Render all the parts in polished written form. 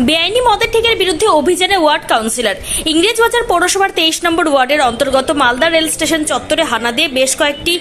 বেআইনি মদের ঠেকের বিরুদ্ধে অভিযানে ওয়ার্ড কাউন্সিলর। ইংরেজবাজার পৌরসভার 23 নম্বর ওয়ার্ডের অন্তর্গত মালদা রেল স্টেশন চত্বরে হানা দিয়ে বেশ কয়েকটি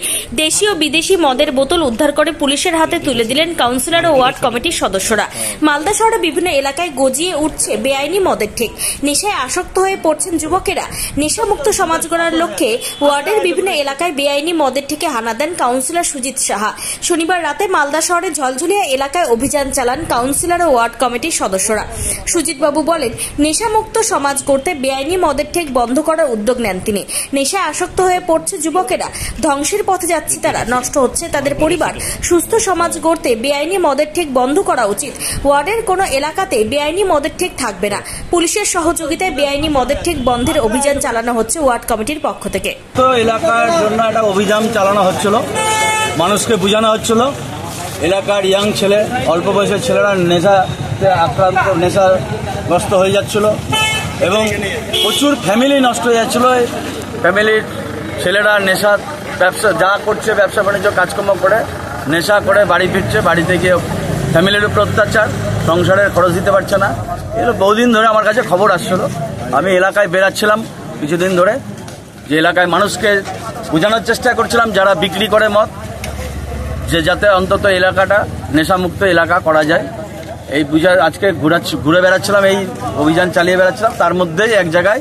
দেশি ও বিদেশি মদের বোতল উদ্ধার করে পুলিশের হাতে তুলে দিলেন কাউন্সিলর ও ওয়ার্ড কমিটির সদস্যরা। মালদা শহরে বিভিন্ন এলাকায় গজিয়ে উঠছে বেআইনি মদের ঠেক। নেশায় আসক্ত হয়ে পড়ছেন যুবকেরা। নেশামুক্ত সমাজ গড়ার লক্ষ্যে ওয়ার্ডের বিভিন্ন এলাকায় বেআইনি মদের ঠেকে হানা দেন কাউন্সিলর সুজিত সাহা। শনিবার রাতে মালদা শহরের ঝলঝলিয়া এলাকায় অভিযান চালান কাউন্সিলর ও ওয়ার্ড কমিটির সদস্যরা। সুজিত বাবু বলেন, নেশামুক্ত সমাজ করতে বেআইনি মদের ঠেক বন্ধ করার উদ্যোগ নেন তিনি। নেশায় আসক্ত হয়ে পড়ছে যুবকেরা, ধ্বংসের পথে যাচ্ছে তারা, নষ্ট হচ্ছে তাদের পরিবার। সুস্থ সমাজ গড়তে বেআইনি মদের ঠেক বন্ধ করা উচিত। ওয়ার্ডের কোনো এলাকাতে বেআইনি মদের ঠেক থাকবে না। পুলিশের সহযোগিতায় বেআইনি মদের ঠেক বন্ধের অভিযান চালানো হচ্ছে ওয়ার্ড কমিটির পক্ষ থেকে। তো এলাকার জন্য একটা অভিযান চালানো হচ্ছিল, মানুষকে বোঝানো হচ্ছিল। এলাকার ইয়াং ছেলে, অল্প বয়সের ছেলেরা নেশাতে আক্রান্ত, নেশাগ্রস্ত হয়ে যাচ্ছিল এবং প্রচুর ফ্যামিলি নষ্ট হয়ে যাচ্ছিল। ফ্যামিলির ছেলেরা নেশা ব্যবসা যা করছে, ব্যবসা বাণিজ্য কাজকর্ম করে নেশা করে বাড়ি ফিরছে, বাড়িতে গিয়ে ফ্যামিলির উপর অত্যাচার, সংসারের খরচ দিতে পারছে না। এগুলো বহুদিন ধরে আমার কাছে খবর আসছিল। আমি এলাকায় বেরাচ্ছিলাম কিছুদিন ধরে, যে এলাকায় মানুষকে বোঝানোর চেষ্টা করছিলাম যারা বিক্রি করে মদ, যে যাতে অন্তত এলাকাটা নেশামুক্ত এলাকা করা যায়। এই আজকে ঘুরে বেড়াচ্ছিলাম, এই অভিযান চালিয়ে বেড়াচ্ছিলাম। তার মধ্যেই এক জায়গায়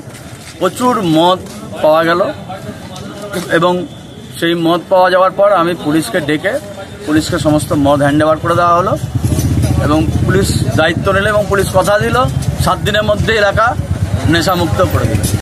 প্রচুর মদ পাওয়া গেল এবং সেই মদ পাওয়া যাওয়ার পর আমি পুলিশকে ডেকে পুলিশকে সমস্ত মদ হ্যান্ড ওভার করে দেওয়া হলো এবং পুলিশ দায়িত্ব নিল এবং পুলিশ কথা দিল 7 দিনের মধ্যে এলাকা নেশামুক্ত করে দিল।